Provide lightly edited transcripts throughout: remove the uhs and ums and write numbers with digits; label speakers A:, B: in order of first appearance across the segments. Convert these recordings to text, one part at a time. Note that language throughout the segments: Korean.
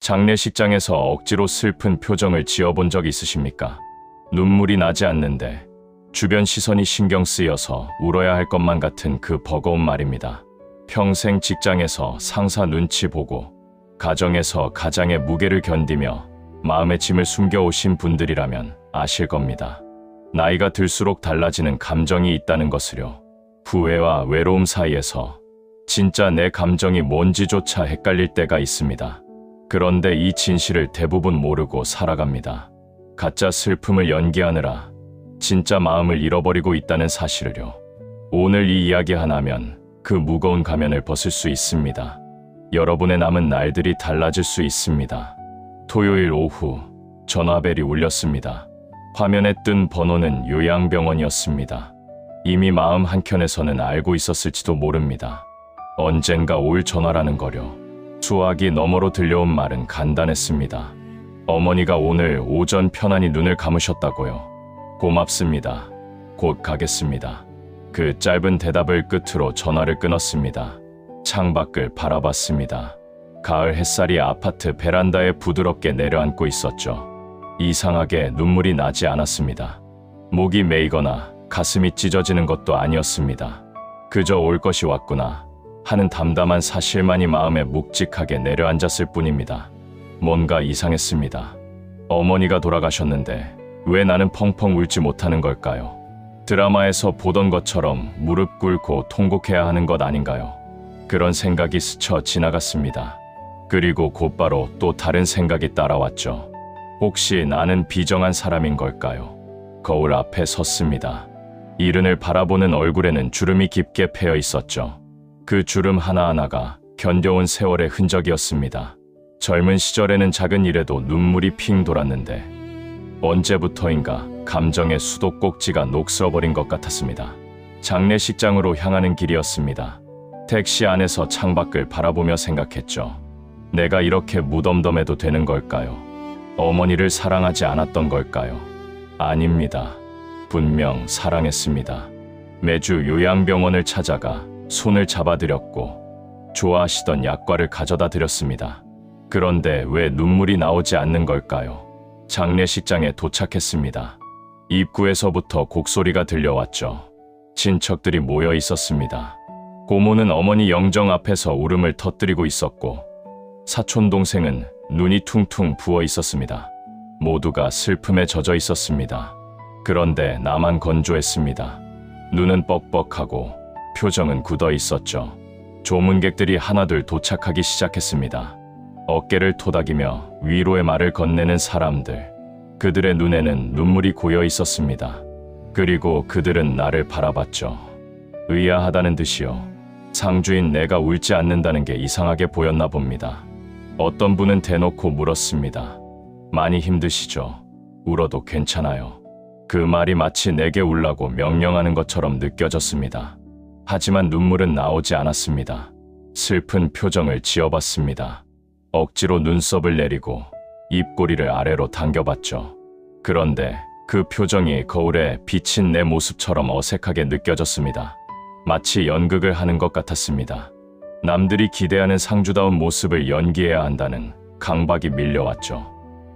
A: 장례식장에서 억지로 슬픈 표정을 지어본 적 있으십니까? 눈물이 나지 않는데 주변 시선이 신경 쓰여서 울어야 할 것만 같은 그 버거운 말입니다. 평생 직장에서 상사 눈치 보고 가정에서 가장의 무게를 견디며 마음의 짐을 숨겨오신 분들이라면 아실 겁니다. 나이가 들수록 달라지는 감정이 있다는 것을요. 후회와 외로움 사이에서 진짜 내 감정이 뭔지조차 헷갈릴 때가 있습니다. 그런데 이 진실을 대부분 모르고 살아갑니다. 가짜 슬픔을 연기하느라 진짜 마음을 잃어버리고 있다는 사실을요. 오늘 이 이야기 하나면 그 무거운 가면을 벗을 수 있습니다. 여러분의 남은 날들이 달라질 수 있습니다. 토요일 오후 전화벨이 울렸습니다. 화면에 뜬 번호는 요양병원이었습니다. 이미 마음 한켠에서는 알고 있었을지도 모릅니다. 언젠가 올 전화라는 거려. 수화기 너머로 들려온 말은 간단했습니다. 어머니가 오늘 오전 편안히 눈을 감으셨다고요. 고맙습니다. 곧 가겠습니다. 그 짧은 대답을 끝으로 전화를 끊었습니다. 창밖을 바라봤습니다. 가을 햇살이 아파트 베란다에 부드럽게 내려앉고 있었죠. 이상하게 눈물이 나지 않았습니다. 목이 메이거나 가슴이 찢어지는 것도 아니었습니다. 그저 올 것이 왔구나 하는 담담한 사실만이 마음에 묵직하게 내려앉았을 뿐입니다. 뭔가 이상했습니다. 어머니가 돌아가셨는데 왜 나는 펑펑 울지 못하는 걸까요? 드라마에서 보던 것처럼 무릎 꿇고 통곡해야 하는 것 아닌가요? 그런 생각이 스쳐 지나갔습니다. 그리고 곧바로 또 다른 생각이 따라왔죠. 혹시 나는 비정한 사람인 걸까요? 거울 앞에 섰습니다. 이른을 바라보는 얼굴에는 주름이 깊게 패여 있었죠. 그 주름 하나하나가 견뎌온 세월의 흔적이었습니다. 젊은 시절에는 작은 일에도 눈물이 핑 돌았는데 언제부터인가 감정의 수도꼭지가 녹슬어버린 것 같았습니다. 장례식장으로 향하는 길이었습니다. 택시 안에서 창밖을 바라보며 생각했죠. 내가 이렇게 무덤덤해도 되는 걸까요? 어머니를 사랑하지 않았던 걸까요? 아닙니다. 분명 사랑했습니다. 매주 요양병원을 찾아가 손을 잡아드렸고 좋아하시던 약과를 가져다 드렸습니다. 그런데 왜 눈물이 나오지 않는 걸까요? 장례식장에 도착했습니다. 입구에서부터 곡소리가 들려왔죠. 친척들이 모여 있었습니다. 고모는 어머니 영정 앞에서 울음을 터뜨리고 있었고 사촌 동생은 눈이 퉁퉁 부어 있었습니다. 모두가 슬픔에 젖어 있었습니다. 그런데 나만 건조했습니다. 눈은 뻑뻑하고 표정은 굳어 있었죠. 조문객들이 하나둘 도착하기 시작했습니다. 어깨를 토닥이며 위로의 말을 건네는 사람들. 그들의 눈에는 눈물이 고여 있었습니다. 그리고 그들은 나를 바라봤죠. 의아하다는 듯이요. 상주인 내가 울지 않는다는 게 이상하게 보였나 봅니다. 어떤 분은 대놓고 물었습니다. 많이 힘드시죠? 울어도 괜찮아요. 그 말이 마치 내게 울라고 명령하는 것처럼 느껴졌습니다. 하지만 눈물은 나오지 않았습니다. 슬픈 표정을 지어봤습니다. 억지로 눈썹을 내리고 입꼬리를 아래로 당겨봤죠. 그런데 그 표정이 거울에 비친 내 모습처럼 어색하게 느껴졌습니다. 마치 연극을 하는 것 같았습니다. 남들이 기대하는 상주다운 모습을 연기해야 한다는 강박이 밀려왔죠.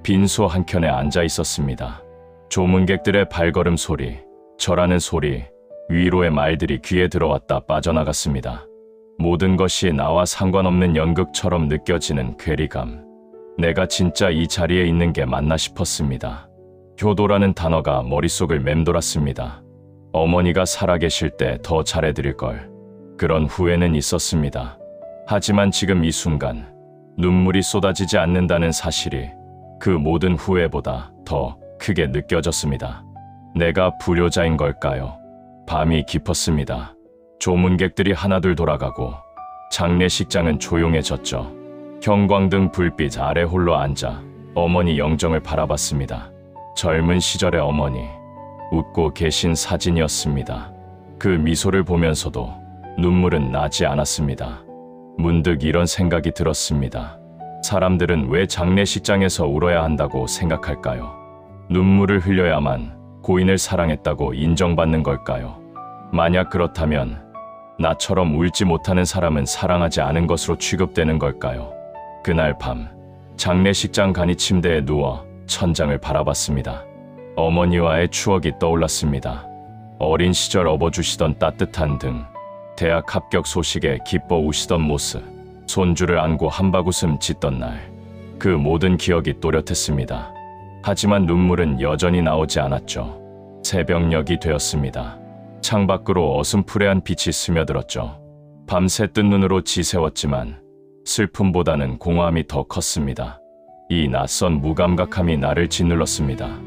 A: 빈소 한켠에 앉아 있었습니다. 조문객들의 발걸음 소리, 절하는 소리, 위로의 말들이 귀에 들어왔다 빠져나갔습니다. 모든 것이 나와 상관없는 연극처럼 느껴지는 괴리감. 내가 진짜 이 자리에 있는 게 맞나 싶었습니다. 효도라는 단어가 머릿속을 맴돌았습니다. 어머니가 살아계실 때 더 잘해드릴 걸. 그런 후회는 있었습니다. 하지만 지금 이 순간 눈물이 쏟아지지 않는다는 사실이 그 모든 후회보다 더 크게 느껴졌습니다. 내가 불효자인 걸까요? 밤이 깊었습니다. 조문객들이 하나둘 돌아가고 장례식장은 조용해졌죠. 형광등 불빛 아래 홀로 앉아 어머니 영정을 바라봤습니다. 젊은 시절의 어머니, 웃고 계신 사진이었습니다. 그 미소를 보면서도 눈물은 나지 않았습니다. 문득 이런 생각이 들었습니다. 사람들은 왜 장례식장에서 울어야 한다고 생각할까요? 눈물을 흘려야만 고인을 사랑했다고 인정받는 걸까요? 만약 그렇다면 나처럼 울지 못하는 사람은 사랑하지 않은 것으로 취급되는 걸까요? 그날 밤 장례식장 간이 침대에 누워 천장을 바라봤습니다. 어머니와의 추억이 떠올랐습니다. 어린 시절 업어주시던 따뜻한 등, 대학 합격 소식에 기뻐 우시던 모습, 손주를 안고 한바구음 짓던 날, 그 모든 기억이 또렷했습니다. 하지만 눈물은 여전히 나오지 않았죠. 새벽녘이 되었습니다. 창밖으로 어슴푸레한 빛이 스며들었죠. 밤새 뜬 눈으로 지새웠지만 슬픔보다는 공허함이 더 컸습니다. 이 낯선 무감각함이 나를 짓눌렀습니다.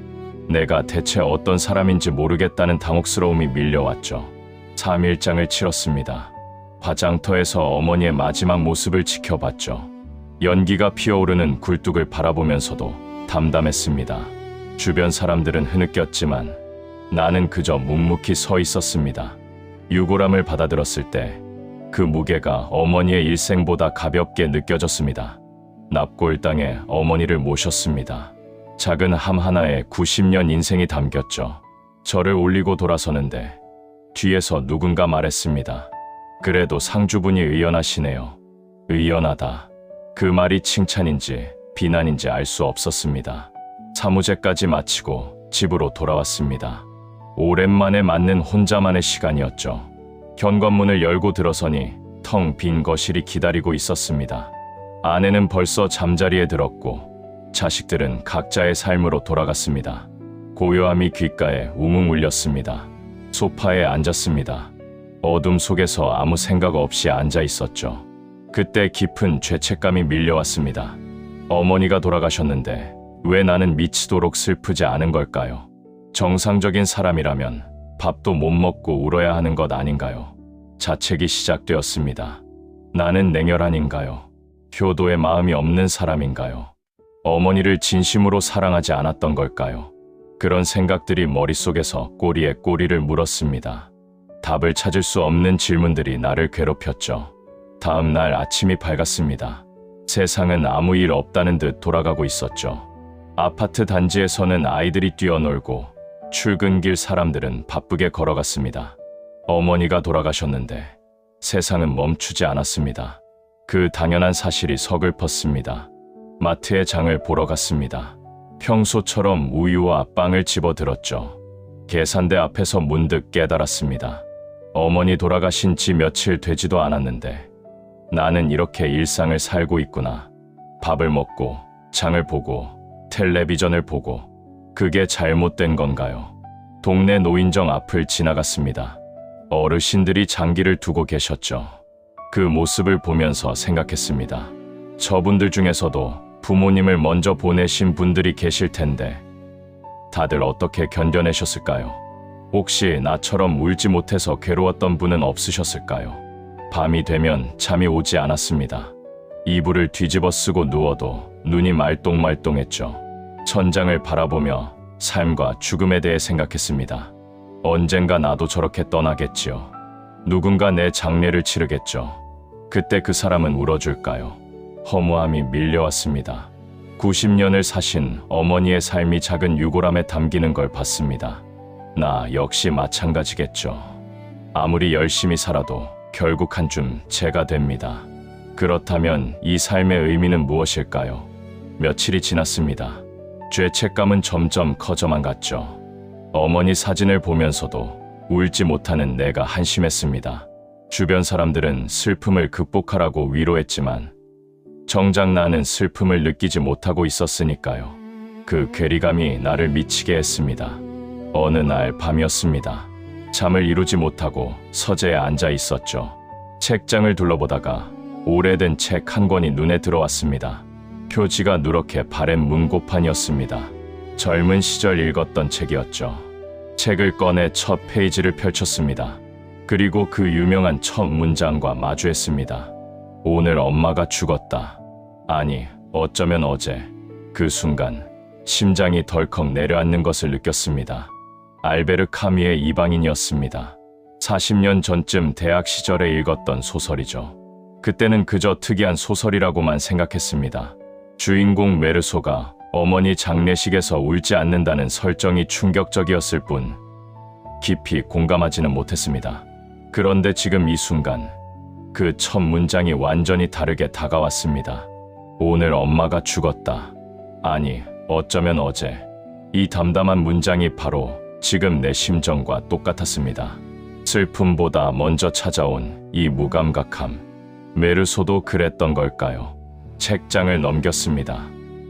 A: 내가 대체 어떤 사람인지 모르겠다는 당혹스러움이 밀려왔죠. 3일장을 치렀습니다. 화장터에서 어머니의 마지막 모습을 지켜봤죠. 연기가 피어오르는 굴뚝을 바라보면서도 담담했습니다. 주변 사람들은 흐느꼈지만 나는 그저 묵묵히 서 있었습니다. 유골함을 받아들었을 때 그 무게가 어머니의 일생보다 가볍게 느껴졌습니다. 납골당에 어머니를 모셨습니다. 작은 함 하나에 90년 인생이 담겼죠. 저를 올리고 돌아서는데 뒤에서 누군가 말했습니다. 그래도 상주분이 의연하시네요. 의연하다. 그 말이 칭찬인지 비난인지 알 수 없었습니다. 사무제까지 마치고 집으로 돌아왔습니다. 오랜만에 맞는 혼자만의 시간이었죠. 현관문을 열고 들어서니 텅 빈 거실이 기다리고 있었습니다. 아내는 벌써 잠자리에 들었고 자식들은 각자의 삶으로 돌아갔습니다. 고요함이 귓가에 웅웅 울렸습니다. 소파에 앉았습니다. 어둠 속에서 아무 생각 없이 앉아 있었죠. 그때 깊은 죄책감이 밀려왔습니다. 어머니가 돌아가셨는데 왜 나는 미치도록 슬프지 않은 걸까요? 정상적인 사람이라면 밥도 못 먹고 울어야 하는 것 아닌가요? 자책이 시작되었습니다. 나는 냉혈한인가요? 효도의 마음이 없는 사람인가요? 어머니를 진심으로 사랑하지 않았던 걸까요? 그런 생각들이 머릿속에서 꼬리에 꼬리를 물었습니다. 답을 찾을 수 없는 질문들이 나를 괴롭혔죠. 다음 날 아침이 밝았습니다. 세상은 아무 일 없다는 듯 돌아가고 있었죠. 아파트 단지에서는 아이들이 뛰어놀고 출근길 사람들은 바쁘게 걸어갔습니다. 어머니가 돌아가셨는데 세상은 멈추지 않았습니다. 그 당연한 사실이 서글펐습니다. 마트에 장을 보러 갔습니다. 평소처럼 우유와 빵을 집어들었죠. 계산대 앞에서 문득 깨달았습니다. 어머니 돌아가신 지 며칠 되지도 않았는데 나는 이렇게 일상을 살고 있구나. 밥을 먹고 장을 보고 텔레비전을 보고 그게 잘못된 건가요? 동네 노인정 앞을 지나갔습니다. 어르신들이 장기를 두고 계셨죠. 그 모습을 보면서 생각했습니다. 저분들 중에서도 부모님을 먼저 보내신 분들이 계실 텐데 다들 어떻게 견뎌내셨을까요? 혹시 나처럼 울지 못해서 괴로웠던 분은 없으셨을까요? 밤이 되면 잠이 오지 않았습니다. 이불을 뒤집어 쓰고 누워도 눈이 말똥말똥했죠. 천장을 바라보며 삶과 죽음에 대해 생각했습니다. 언젠가 나도 저렇게 떠나겠지요. 누군가 내 장례를 치르겠죠. 그때 그 사람은 울어줄까요? 허무함이 밀려왔습니다. 90년을 사신 어머니의 삶이 작은 유골함에 담기는 걸 봤습니다. 나 역시 마찬가지겠죠. 아무리 열심히 살아도 결국 한쯤 제가 됩니다. 그렇다면 이 삶의 의미는 무엇일까요? 며칠이 지났습니다. 죄책감은 점점 커져만 갔죠. 어머니 사진을 보면서도 울지 못하는 내가 한심했습니다. 주변 사람들은 슬픔을 극복하라고 위로했지만 정작 나는 슬픔을 느끼지 못하고 있었으니까요. 그 괴리감이 나를 미치게 했습니다. 어느 날 밤이었습니다. 잠을 이루지 못하고 서재에 앉아 있었죠. 책장을 둘러보다가 오래된 책 한 권이 눈에 들어왔습니다. 표지가 누렇게 바랜 문고판이었습니다. 젊은 시절 읽었던 책이었죠. 책을 꺼내 첫 페이지를 펼쳤습니다. 그리고 그 유명한 첫 문장과 마주했습니다. 오늘 엄마가 죽었다. 아니, 어쩌면 어제. 그 순간 심장이 덜컥 내려앉는 것을 느꼈습니다. 알베르 카미의 이방인이었습니다. 40년 전쯤 대학 시절에 읽었던 소설이죠. 그때는 그저 특이한 소설이라고만 생각했습니다. 주인공 메르소가 어머니 장례식에서 울지 않는다는 설정이 충격적이었을 뿐 깊이 공감하지는 못했습니다. 그런데 지금 이 순간 그 첫 문장이 완전히 다르게 다가왔습니다. 오늘 엄마가 죽었다. 아니, 어쩌면 어제. 이 담담한 문장이 바로 지금 내 심정과 똑같았습니다. 슬픔보다 먼저 찾아온 이 무감각함. 메르소도 그랬던 걸까요? 책장을 넘겼습니다.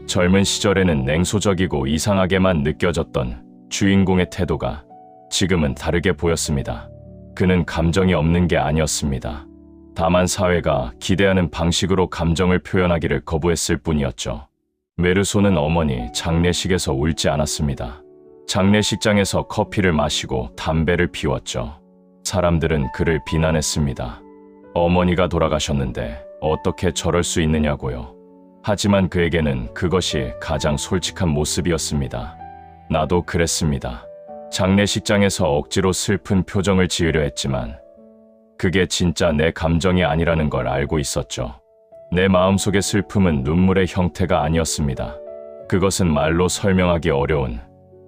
A: 젊은 시절에는 냉소적이고 이상하게만 느껴졌던 주인공의 태도가 지금은 다르게 보였습니다. 그는 감정이 없는 게 아니었습니다. 다만 사회가 기대하는 방식으로 감정을 표현하기를 거부했을 뿐이었죠. 메르소는 어머니 장례식에서 울지 않았습니다. 장례식장에서 커피를 마시고 담배를 피웠죠. 사람들은 그를 비난했습니다. 어머니가 돌아가셨는데 어떻게 저럴 수 있느냐고요. 하지만 그에게는 그것이 가장 솔직한 모습이었습니다. 나도 그랬습니다. 장례식장에서 억지로 슬픈 표정을 지으려 했지만 그게 진짜 내 감정이 아니라는 걸 알고 있었죠. 내 마음속의 슬픔은 눈물의 형태가 아니었습니다. 그것은 말로 설명하기 어려운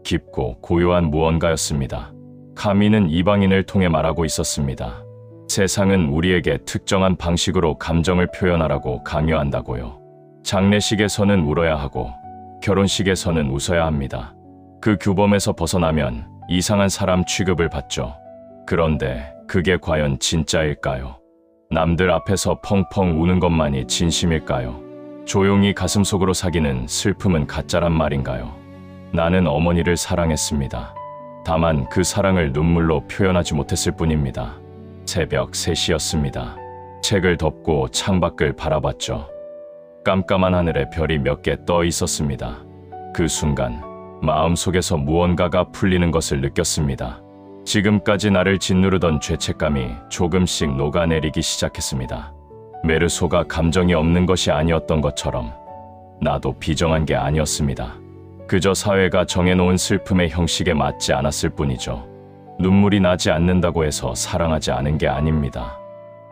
A: 깊고 고요한 무언가였습니다. 카미는 이방인을 통해 말하고 있었습니다. 세상은 우리에게 특정한 방식으로 감정을 표현하라고 강요한다고요. 장례식에서는 울어야 하고 결혼식에서는 웃어야 합니다. 그 규범에서 벗어나면 이상한 사람 취급을 받죠. 그런데 그게 과연 진짜일까요? 남들 앞에서 펑펑 우는 것만이 진심일까요? 조용히 가슴속으로 사귀는 슬픔은 가짜란 말인가요? 나는 어머니를 사랑했습니다. 다만 그 사랑을 눈물로 표현하지 못했을 뿐입니다. 새벽 3시였습니다. 책을 덮고 창밖을 바라봤죠. 깜깜한 하늘에 별이 몇 개 떠 있었습니다. 그 순간 마음속에서 무언가가 풀리는 것을 느꼈습니다. 지금까지 나를 짓누르던 죄책감이 조금씩 녹아내리기 시작했습니다. 메르소가 감정이 없는 것이 아니었던 것처럼 나도 비정한 게 아니었습니다. 그저 사회가 정해놓은 슬픔의 형식에 맞지 않았을 뿐이죠. 눈물이 나지 않는다고 해서 사랑하지 않은 게 아닙니다.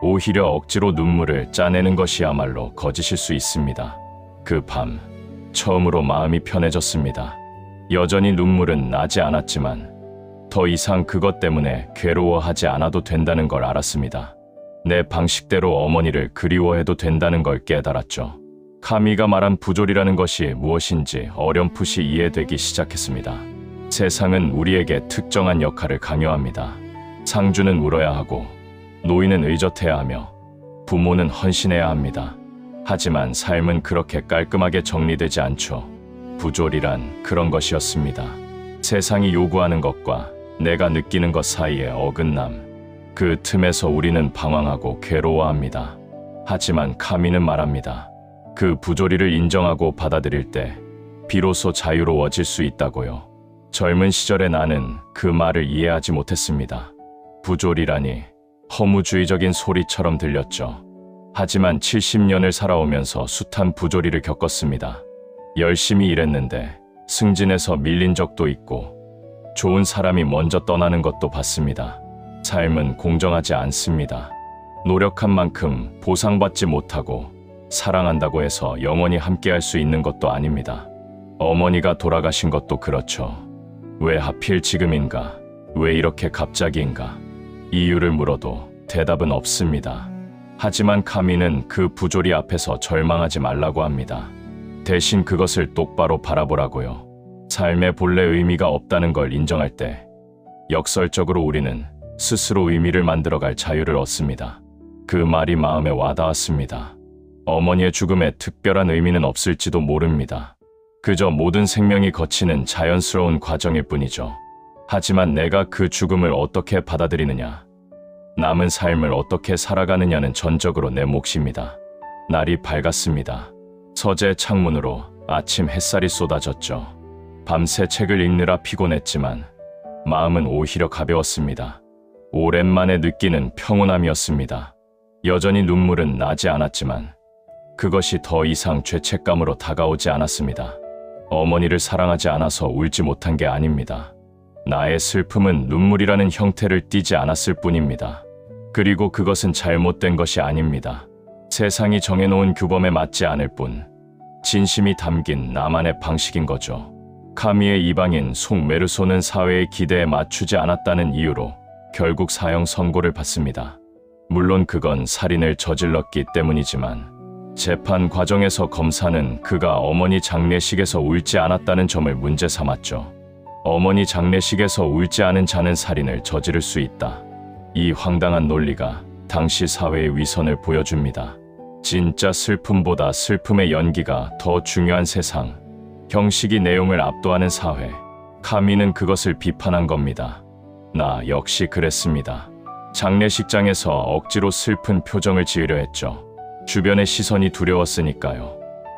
A: 오히려 억지로 눈물을 짜내는 것이야말로 거짓일 수 있습니다. 그 밤 처음으로 마음이 편해졌습니다. 여전히 눈물은 나지 않았지만 더 이상 그것 때문에 괴로워하지 않아도 된다는 걸 알았습니다. 내 방식대로 어머니를 그리워해도 된다는 걸 깨달았죠. 카미가 말한 부조리라는 것이 무엇인지 어렴풋이 이해되기 시작했습니다. 세상은 우리에게 특정한 역할을 강요합니다. 상주는 울어야 하고 노인은 의젓해야 하며 부모는 헌신해야 합니다. 하지만 삶은 그렇게 깔끔하게 정리되지 않죠. 부조리란 그런 것이었습니다. 세상이 요구하는 것과 내가 느끼는 것 사이의 어긋남. 그 틈에서 우리는 방황하고 괴로워합니다. 하지만 카미는 말합니다. 그 부조리를 인정하고 받아들일 때 비로소 자유로워질 수 있다고요. 젊은 시절의 나는 그 말을 이해하지 못했습니다. 부조리라니 허무주의적인 소리처럼 들렸죠. 하지만 70년을 살아오면서 숱한 부조리를 겪었습니다. 열심히 일했는데 승진해서 밀린 적도 있고 좋은 사람이 먼저 떠나는 것도 봤습니다. 삶은 공정하지 않습니다. 노력한 만큼 보상받지 못하고 사랑한다고 해서 영원히 함께할 수 있는 것도 아닙니다. 어머니가 돌아가신 것도 그렇죠. 왜 하필 지금인가? 왜 이렇게 갑자기인가? 이유를 물어도 대답은 없습니다. 하지만 카미는 그 부조리 앞에서 절망하지 말라고 합니다. 대신 그것을 똑바로 바라보라고요. 삶의 본래 의미가 없다는 걸 인정할 때 역설적으로 우리는 스스로 의미를 만들어갈 자유를 얻습니다. 그 말이 마음에 와닿았습니다. 어머니의 죽음에 특별한 의미는 없을지도 모릅니다. 그저 모든 생명이 거치는 자연스러운 과정일 뿐이죠. 하지만 내가 그 죽음을 어떻게 받아들이느냐, 남은 삶을 어떻게 살아가느냐는 전적으로 내 몫입니다. 날이 밝았습니다. 서재 창문으로 아침 햇살이 쏟아졌죠. 밤새 책을 읽느라 피곤했지만 마음은 오히려 가벼웠습니다. 오랜만에 느끼는 평온함이었습니다. 여전히 눈물은 나지 않았지만 그것이 더 이상 죄책감으로 다가오지 않았습니다. 어머니를 사랑하지 않아서 울지 못한 게 아닙니다. 나의 슬픔은 눈물이라는 형태를 띠지 않았을 뿐입니다. 그리고 그것은 잘못된 것이 아닙니다. 세상이 정해놓은 규범에 맞지 않을 뿐 진심이 담긴 나만의 방식인 거죠. 카미의 이방인 송메르소는 사회의 기대에 맞추지 않았다는 이유로 결국 사형 선고를 받습니다. 물론 그건 살인을 저질렀기 때문이지만 재판 과정에서 검사는 그가 어머니 장례식에서 울지 않았다는 점을 문제 삼았죠. 어머니 장례식에서 울지 않은 자는 살인을 저지를 수 있다. 이 황당한 논리가 당시 사회의 위선을 보여줍니다. 진짜 슬픔보다 슬픔의 연기가 더 중요한 세상, 형식이 내용을 압도하는 사회. 카미는 그것을 비판한 겁니다. 나 역시 그랬습니다. 장례식장에서 억지로 슬픈 표정을 지으려 했죠. 주변의 시선이 두려웠으니까요.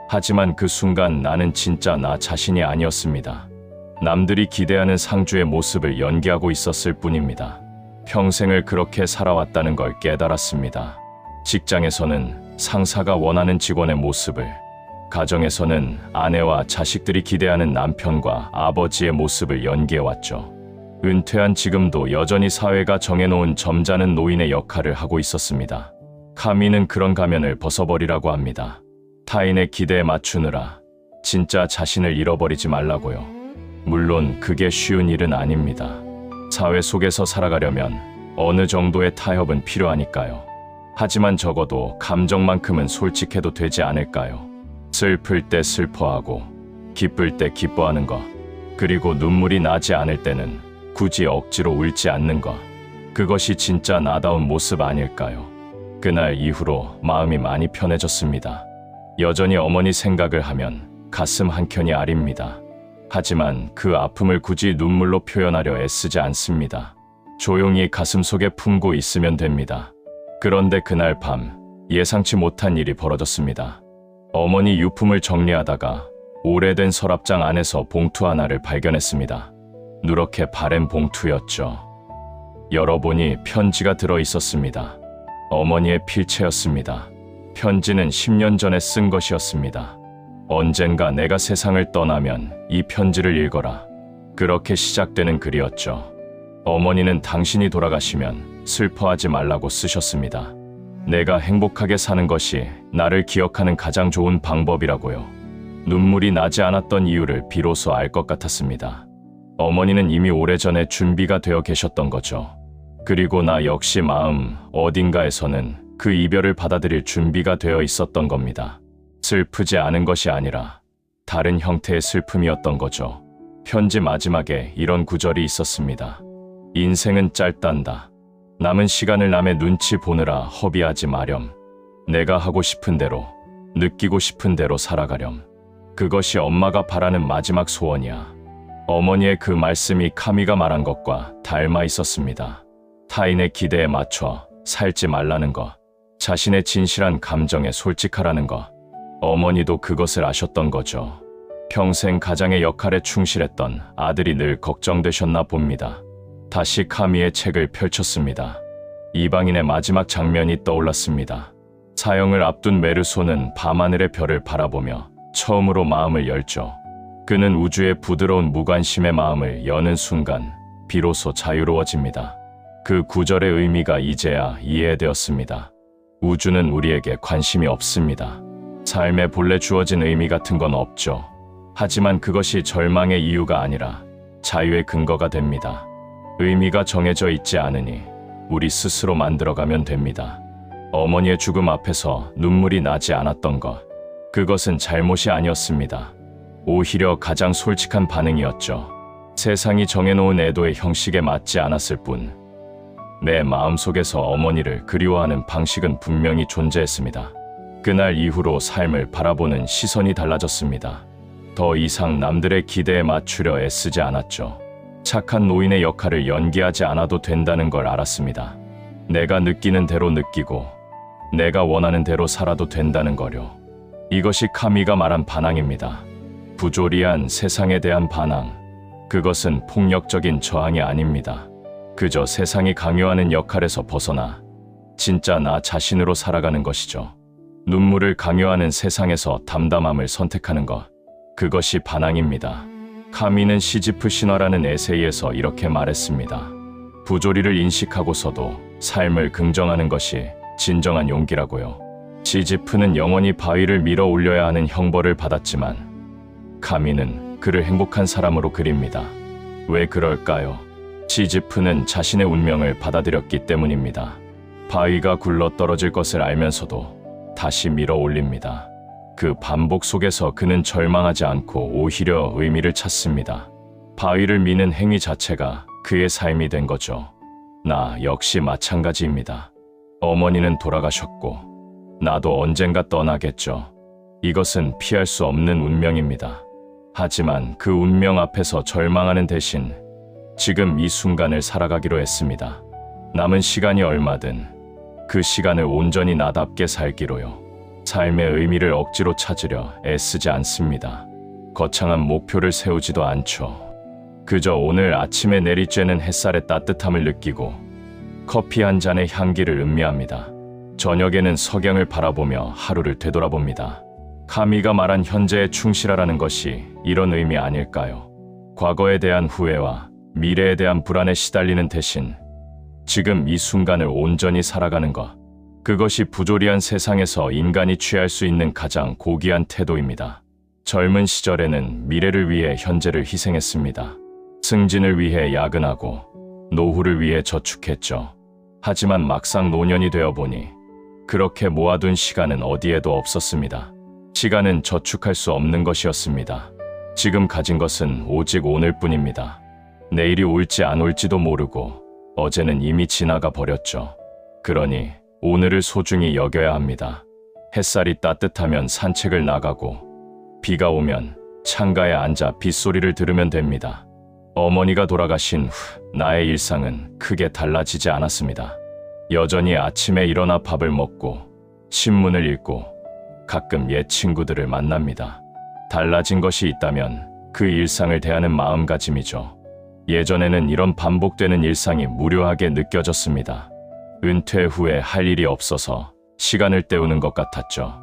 A: 하지만 그 순간 나는 진짜 나 자신이 아니었습니다. 남들이 기대하는 상주의 모습을 연기하고 있었을 뿐입니다. 평생을 그렇게 살아왔다는 걸 깨달았습니다. 직장에서는 상사가 원하는 직원의 모습을, 가정에서는 아내와 자식들이 기대하는 남편과 아버지의 모습을 연기해왔죠. 은퇴한 지금도 여전히 사회가 정해놓은 점잖은 노인의 역할을 하고 있었습니다. 카미는 그런 가면을 벗어버리라고 합니다. 타인의 기대에 맞추느라 진짜 자신을 잃어버리지 말라고요. 물론 그게 쉬운 일은 아닙니다. 사회 속에서 살아가려면 어느 정도의 타협은 필요하니까요. 하지만 적어도 감정만큼은 솔직해도 되지 않을까요? 슬플 때 슬퍼하고 기쁠 때 기뻐하는 것, 그리고 눈물이 나지 않을 때는 굳이 억지로 울지 않는 것, 그것이 진짜 나다운 모습 아닐까요? 그날 이후로 마음이 많이 편해졌습니다. 여전히 어머니 생각을 하면 가슴 한켠이 아립니다. 하지만 그 아픔을 굳이 눈물로 표현하려 애쓰지 않습니다. 조용히 가슴속에 품고 있으면 됩니다. 그런데 그날 밤 예상치 못한 일이 벌어졌습니다. 어머니 유품을 정리하다가 오래된 서랍장 안에서 봉투 하나를 발견했습니다. 누렇게 바랜 봉투였죠. 열어보니 편지가 들어 있었습니다. 어머니의 필체였습니다. 편지는 10년 전에 쓴 것이었습니다. 언젠가 내가 세상을 떠나면 이 편지를 읽어라. 그렇게 시작되는 글이었죠. 어머니는 당신이 돌아가시면 슬퍼하지 말라고 쓰셨습니다. 내가 행복하게 사는 것이 나를 기억하는 가장 좋은 방법이라고요. 눈물이 나지 않았던 이유를 비로소 알 것 같았습니다. 어머니는 이미 오래전에 준비가 되어 계셨던 거죠. 그리고 나 역시 마음 어딘가에서는 그 이별을 받아들일 준비가 되어 있었던 겁니다. 슬프지 않은 것이 아니라 다른 형태의 슬픔이었던 거죠. 편지 마지막에 이런 구절이 있었습니다. 인생은 짧단다. 남은 시간을 남의 눈치 보느라 허비하지 마렴. 내가 하고 싶은 대로, 느끼고 싶은 대로 살아가렴. 그것이 엄마가 바라는 마지막 소원이야. 어머니의 그 말씀이 카미가 말한 것과 닮아 있었습니다. 타인의 기대에 맞춰 살지 말라는 것, 자신의 진실한 감정에 솔직하라는 것. 어머니도 그것을 아셨던 거죠. 평생 가장의 역할에 충실했던 아들이 늘 걱정되셨나 봅니다. 다시 카미의 책을 펼쳤습니다. 이방인의 마지막 장면이 떠올랐습니다. 사형을 앞둔 메르소는 밤하늘의 별을 바라보며 처음으로 마음을 열죠. 그는 우주의 부드러운 무관심의 마음을 여는 순간 비로소 자유로워집니다. 그 구절의 의미가 이제야 이해되었습니다. 우주는 우리에게 관심이 없습니다. 삶에 본래 주어진 의미 같은 건 없죠. 하지만 그것이 절망의 이유가 아니라 자유의 근거가 됩니다. 의미가 정해져 있지 않으니 우리 스스로 만들어가면 됩니다. 어머니의 죽음 앞에서 눈물이 나지 않았던 것, 그것은 잘못이 아니었습니다. 오히려 가장 솔직한 반응이었죠. 세상이 정해놓은 애도의 형식에 맞지 않았을 뿐, 내 마음속에서 어머니를 그리워하는 방식은 분명히 존재했습니다. 그날 이후로 삶을 바라보는 시선이 달라졌습니다. 더 이상 남들의 기대에 맞추려 애쓰지 않았죠. 착한 노인의 역할을 연기하지 않아도 된다는 걸 알았습니다. 내가 느끼는 대로 느끼고 내가 원하는 대로 살아도 된다는 거요. 이것이 카미가 말한 반항입니다. 부조리한 세상에 대한 반항. 그것은 폭력적인 저항이 아닙니다. 그저 세상이 강요하는 역할에서 벗어나 진짜 나 자신으로 살아가는 것이죠. 눈물을 강요하는 세상에서 담담함을 선택하는 것. 그것이 반항입니다. 카미는 시지프 신화라는 에세이에서 이렇게 말했습니다. 부조리를 인식하고서도 삶을 긍정하는 것이 진정한 용기라고요. 시지프는 영원히 바위를 밀어 올려야 하는 형벌을 받았지만 카미는 그를 행복한 사람으로 그립니다. 왜 그럴까요? 시지프는 자신의 운명을 받아들였기 때문입니다. 바위가 굴러 떨어질 것을 알면서도 다시 밀어 올립니다. 그 반복 속에서 그는 절망하지 않고 오히려 의미를 찾습니다. 바위를 미는 행위 자체가 그의 삶이 된 거죠. 나 역시 마찬가지입니다. 어머니는 돌아가셨고 나도 언젠가 떠나겠죠. 이것은 피할 수 없는 운명입니다. 하지만 그 운명 앞에서 절망하는 대신 지금 이 순간을 살아가기로 했습니다. 남은 시간이 얼마든 그 시간을 온전히 나답게 살기로요. 삶의 의미를 억지로 찾으려 애쓰지 않습니다. 거창한 목표를 세우지도 않죠. 그저 오늘 아침에 내리쬐는 햇살의 따뜻함을 느끼고 커피 한 잔의 향기를 음미합니다. 저녁에는 석양을 바라보며 하루를 되돌아봅니다. 카미가 말한 현재에 충실하라는 것이 이런 의미 아닐까요? 과거에 대한 후회와 미래에 대한 불안에 시달리는 대신 지금 이 순간을 온전히 살아가는 것, 그것이 부조리한 세상에서 인간이 취할 수 있는 가장 고귀한 태도입니다. 젊은 시절에는 미래를 위해 현재를 희생했습니다. 승진을 위해 야근하고 노후를 위해 저축했죠. 하지만 막상 노년이 되어 보니 그렇게 모아둔 시간은 어디에도 없었습니다. 시간은 저축할 수 없는 것이었습니다. 지금 가진 것은 오직 오늘뿐입니다. 내일이 올지 안 올지도 모르고 어제는 이미 지나가 버렸죠. 그러니 오늘을 소중히 여겨야 합니다. 햇살이 따뜻하면 산책을 나가고 비가 오면 창가에 앉아 빗소리를 들으면 됩니다. 어머니가 돌아가신 후 나의 일상은 크게 달라지지 않았습니다. 여전히 아침에 일어나 밥을 먹고 신문을 읽고 가끔 옛 친구들을 만납니다. 달라진 것이 있다면 그 일상을 대하는 마음가짐이죠. 예전에는 이런 반복되는 일상이 무료하게 느껴졌습니다. 은퇴 후에 할 일이 없어서 시간을 때우는 것 같았죠.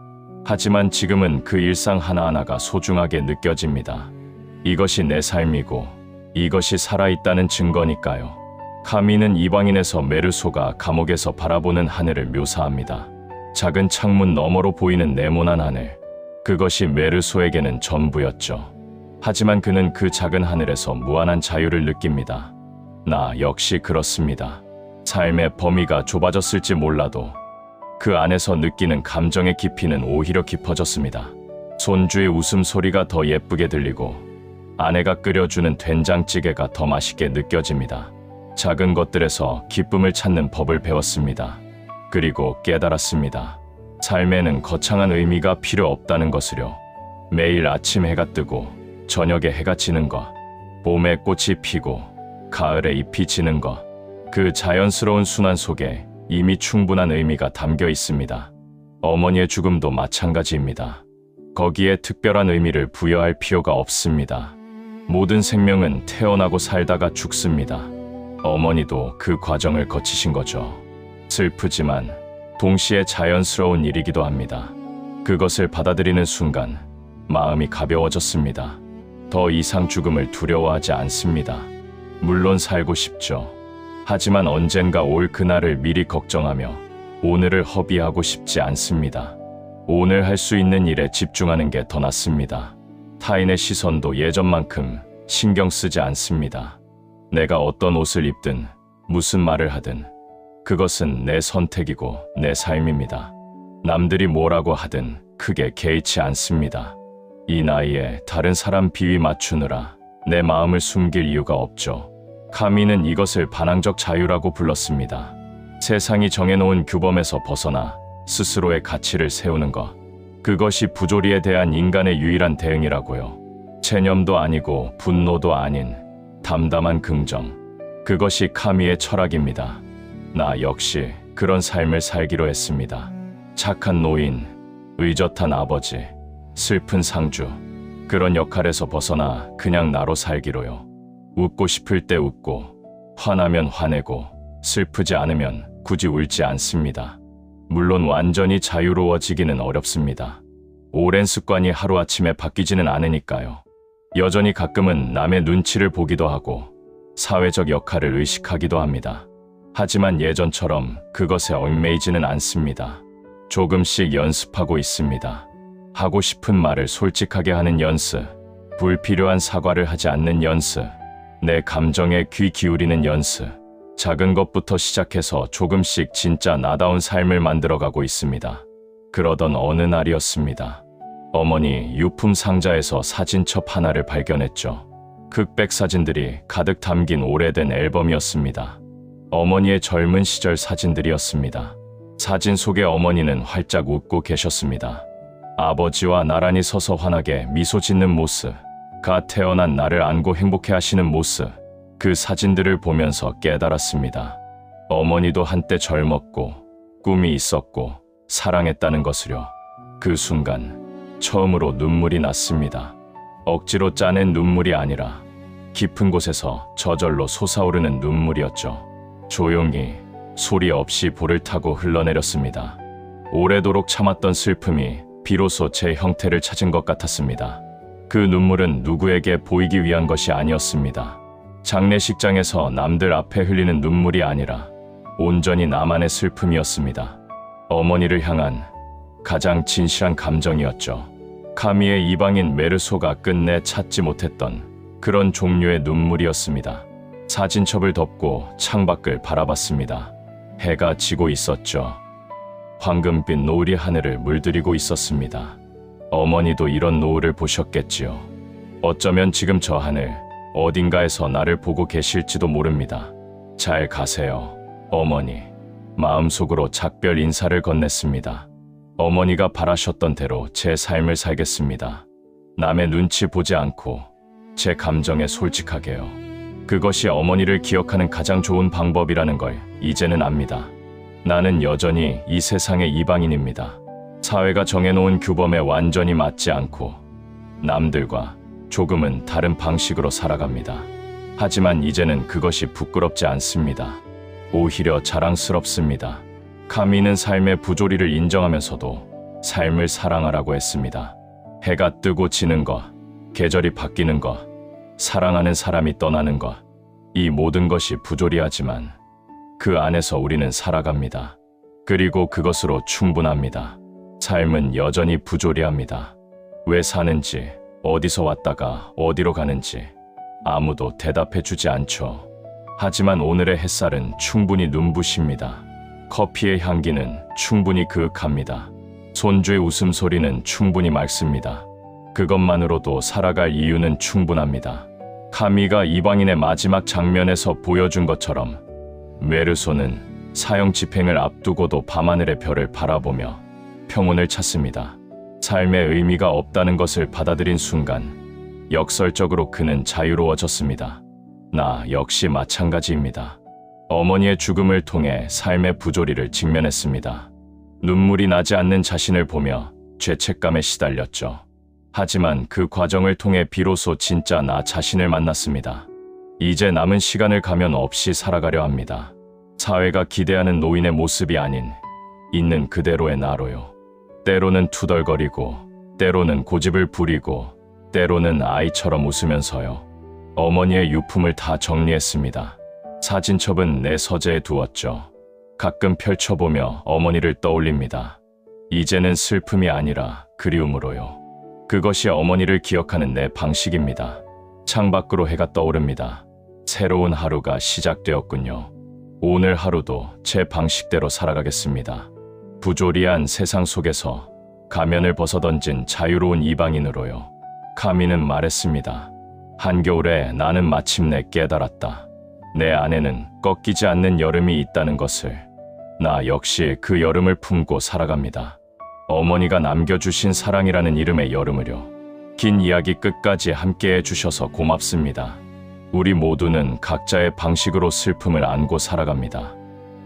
A: 하지만 지금은 그 일상 하나하나가 소중하게 느껴집니다. 이것이 내 삶이고 이것이 살아있다는 증거니까요. 카미는 이방인에서 메르소가 감옥에서 바라보는 하늘을 묘사합니다. 작은 창문 너머로 보이는 네모난 하늘, 그것이 메르소에게는 전부였죠. 하지만 그는 그 작은 하늘에서 무한한 자유를 느낍니다. 나 역시 그렇습니다. 삶의 범위가 좁아졌을지 몰라도 그 안에서 느끼는 감정의 깊이는 오히려 깊어졌습니다. 손주의 웃음소리가 더 예쁘게 들리고 아내가 끓여주는 된장찌개가 더 맛있게 느껴집니다. 작은 것들에서 기쁨을 찾는 법을 배웠습니다. 그리고 깨달았습니다. 삶에는 거창한 의미가 필요 없다는 것을요. 매일 아침 해가 뜨고 저녁에 해가 지는 것, 봄에 꽃이 피고 가을에 잎이 지는 것, 그 자연스러운 순환 속에 이미 충분한 의미가 담겨 있습니다. 어머니의 죽음도 마찬가지입니다. 거기에 특별한 의미를 부여할 필요가 없습니다. 모든 생명은 태어나고 살다가 죽습니다. 어머니도 그 과정을 거치신 거죠. 슬프지만 동시에 자연스러운 일이기도 합니다. 그것을 받아들이는 순간 마음이 가벼워졌습니다. 더 이상 죽음을 두려워하지 않습니다. 물론 살고 싶죠. 하지만 언젠가 올 그날을 미리 걱정하며 오늘을 허비하고 싶지 않습니다. 오늘 할 수 있는 일에 집중하는 게 더 낫습니다. 타인의 시선도 예전만큼 신경 쓰지 않습니다. 내가 어떤 옷을 입든 무슨 말을 하든 그것은 내 선택이고 내 삶입니다. 남들이 뭐라고 하든 크게 개의치 않습니다. 이 나이에 다른 사람 비위 맞추느라 내 마음을 숨길 이유가 없죠. 카미는 이것을 반항적 자유라고 불렀습니다. 세상이 정해놓은 규범에서 벗어나 스스로의 가치를 세우는 것. 그것이 부조리에 대한 인간의 유일한 대응이라고요. 체념도 아니고 분노도 아닌 담담한 긍정. 그것이 카미의 철학입니다. 나 역시 그런 삶을 살기로 했습니다. 착한 노인, 의젓한 아버지, 슬픈 상주. 그런 역할에서 벗어나 그냥 나로 살기로요. 웃고 싶을 때 웃고, 화나면 화내고, 슬프지 않으면 굳이 울지 않습니다. 물론 완전히 자유로워지기는 어렵습니다. 오랜 습관이 하루아침에 바뀌지는 않으니까요. 여전히 가끔은 남의 눈치를 보기도 하고 사회적 역할을 의식하기도 합니다. 하지만 예전처럼 그것에 얽매이지는 않습니다. 조금씩 연습하고 있습니다. 하고 싶은 말을 솔직하게 하는 연습, 불필요한 사과를 하지 않는 연습, 내 감정에 귀 기울이는 연습, 작은 것부터 시작해서 조금씩 진짜 나다운 삶을 만들어가고 있습니다. 그러던 어느 날이었습니다. 어머니 유품 상자에서 사진첩 하나를 발견했죠. 흑백 사진들이 가득 담긴 오래된 앨범이었습니다. 어머니의 젊은 시절 사진들이었습니다. 사진 속의 어머니는 활짝 웃고 계셨습니다. 아버지와 나란히 서서 환하게 미소 짓는 모습, 갓 태어난 나를 안고 행복해 하시는 모습, 그 사진들을 보면서 깨달았습니다. 어머니도 한때 젊었고 꿈이 있었고 사랑했다는 것을요. 그 순간 처음으로 눈물이 났습니다. 억지로 짜낸 눈물이 아니라 깊은 곳에서 저절로 솟아오르는 눈물이었죠. 조용히 소리 없이 볼을 타고 흘러내렸습니다. 오래도록 참았던 슬픔이 비로소 제 형태를 찾은 것 같았습니다. 그 눈물은 누구에게 보이기 위한 것이 아니었습니다. 장례식장에서 남들 앞에 흘리는 눈물이 아니라 온전히 나만의 슬픔이었습니다. 어머니를 향한 가장 진실한 감정이었죠. 카미의 이방인 메르소가 끝내 찾지 못했던 그런 종류의 눈물이었습니다. 사진첩을 덮고 창밖을 바라봤습니다. 해가 지고 있었죠. 황금빛 노을이 하늘을 물들이고 있었습니다. 어머니도 이런 노을을 보셨겠지요. 어쩌면 지금 저 하늘 어딘가에서 나를 보고 계실지도 모릅니다. 잘 가세요, 어머니. 마음속으로 작별 인사를 건넸습니다. 어머니가 바라셨던 대로 제 삶을 살겠습니다. 남의 눈치 보지 않고 제 감정에 솔직하게요. 그것이 어머니를 기억하는 가장 좋은 방법이라는 걸 이제는 압니다. 나는 여전히 이 세상의 이방인입니다. 사회가 정해놓은 규범에 완전히 맞지 않고 남들과 조금은 다른 방식으로 살아갑니다. 하지만 이제는 그것이 부끄럽지 않습니다. 오히려 자랑스럽습니다. 카미는 삶의 부조리를 인정하면서도 삶을 사랑하라고 했습니다. 해가 뜨고 지는 것, 계절이 바뀌는 것, 사랑하는 사람이 떠나는 것, 이 모든 것이 부조리하지만 그 안에서 우리는 살아갑니다. 그리고 그것으로 충분합니다. 삶은 여전히 부조리합니다. 왜 사는지, 어디서 왔다가 어디로 가는지 아무도 대답해 주지 않죠. 하지만 오늘의 햇살은 충분히 눈부십니다. 커피의 향기는 충분히 그윽합니다. 손주의 웃음소리는 충분히 맑습니다. 그것만으로도 살아갈 이유는 충분합니다. 카미가 이방인의 마지막 장면에서 보여준 것처럼 메르소는 사형 집행을 앞두고도 밤하늘의 별을 바라보며 평온을 찾습니다. 삶의 의미가 없다는 것을 받아들인 순간 역설적으로 그는 자유로워졌습니다. 나 역시 마찬가지입니다. 어머니의 죽음을 통해 삶의 부조리를 직면했습니다. 눈물이 나지 않는 자신을 보며 죄책감에 시달렸죠. 하지만 그 과정을 통해 비로소 진짜 나 자신을 만났습니다. 이제 남은 시간을 가면 없이 살아가려 합니다. 사회가 기대하는 노인의 모습이 아닌 있는 그대로의 나로요. 때로는 투덜거리고, 때로는 고집을 부리고, 때로는 아이처럼 웃으면서요. 어머니의 유품을 다 정리했습니다. 사진첩은 내 서재에 두었죠. 가끔 펼쳐보며 어머니를 떠올립니다. 이제는 슬픔이 아니라 그리움으로요. 그것이 어머니를 기억하는 내 방식입니다. 창밖으로 해가 떠오릅니다. 새로운 하루가 시작되었군요. 오늘 하루도 제 방식대로 살아가겠습니다. 부조리한 세상 속에서 가면을 벗어던진 자유로운 이방인으로요. 카미는 말했습니다. 한겨울에 나는 마침내 깨달았다. 내 안에는 꺾이지 않는 여름이 있다는 것을. 나 역시 그 여름을 품고 살아갑니다. 어머니가 남겨주신 사랑이라는 이름의 여름을요. 긴 이야기 끝까지 함께해 주셔서 고맙습니다. 우리 모두는 각자의 방식으로 슬픔을 안고 살아갑니다.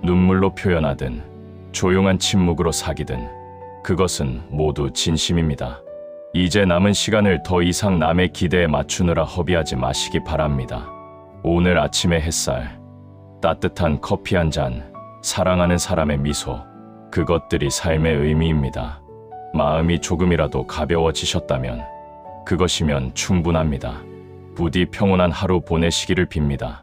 A: 눈물로 표현하든 조용한 침묵으로 사귀든 그것은 모두 진심입니다. 이제 남은 시간을 더 이상 남의 기대에 맞추느라 허비하지 마시기 바랍니다. 오늘 아침의 햇살, 따뜻한 커피 한 잔, 사랑하는 사람의 미소, 그것들이 삶의 의미입니다. 마음이 조금이라도 가벼워지셨다면 그것이면 충분합니다. 부디 평온한 하루 보내시기를 빕니다.